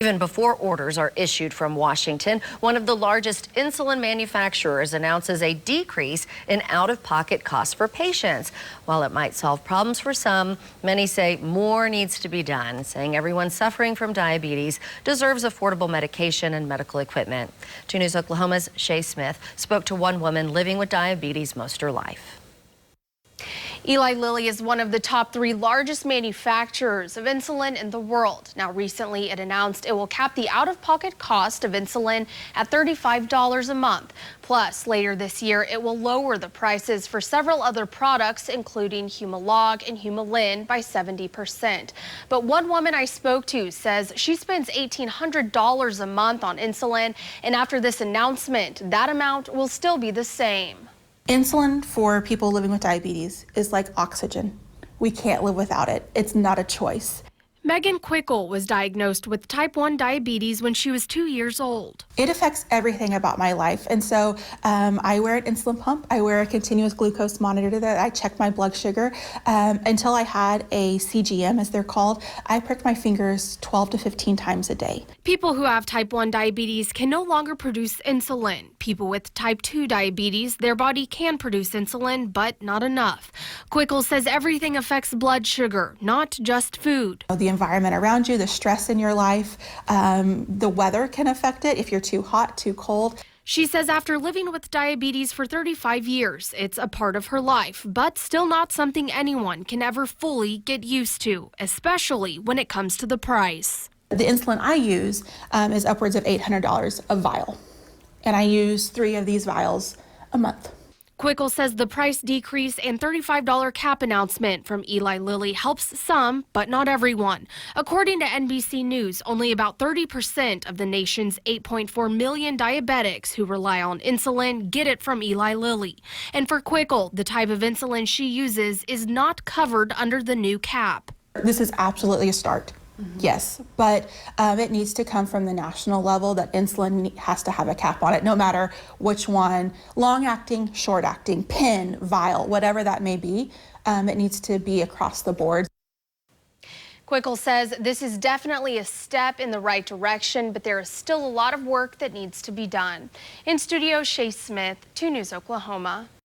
Even before orders are issued from Washington, one of the largest insulin manufacturers announces a decrease in out-of-pocket costs for patients. While it might solve problems for some, many say more needs to be done, saying everyone suffering from diabetes deserves affordable medication and medical equipment. 2 News Oklahoma's Shea Smith spoke to one woman living with diabetes most her life. Eli Lilly is one of the top 3 largest manufacturers of insulin in the world. Now, recently it announced it will cap the out-of-pocket cost of insulin at $35 a month. Plus, later this year, it will lower the prices for several other products, including Humalog and Humulin, by 70%. But one woman I spoke to says she spends $1,800 a month on insulin, and after this announcement, that amount will still be the same. Insulin for people living with diabetes is like oxygen. We can't live without it. It's not a choice. Megan Quickle was diagnosed with type 1 diabetes when she was 2 years old. It affects everything about my life. And so I wear an insulin pump. I wear a continuous glucose monitor that I check my blood sugar. Until I had a CGM, as they're called, I pricked my fingers 12 to 15 times a day. People who have type 1 diabetes can no longer produce insulin. People with type 2 diabetes, their body can produce insulin, but not enough. Quickle says everything affects blood sugar, not just food. The environment around you, the stress in your life, the weather can affect it if you're too hot, too cold. She says after living with diabetes for 35 years, it's a part of her life, but still not something anyone can ever fully get used to, especially when it comes to the price. The insulin I use is upwards of $800 a vial, and I use 3 of these vials a month. Quickle says the price decrease and $35 cap announcement from Eli Lilly helps some, but not everyone. According to NBC News, only about 30% of the nation's 8.4 million diabetics who rely on insulin get it from Eli Lilly. And for Quickle, the type of insulin she uses is not covered under the new cap. This is absolutely a start. Yes, but it needs to come from the national level that insulin has to have a cap on it, no matter which one, long-acting, short-acting, pen, vial, whatever that may be, it needs to be across the board. Quickle says this is definitely a step in the right direction, but there is still a lot of work that needs to be done. In studio, Shea Smith, 2 News Oklahoma.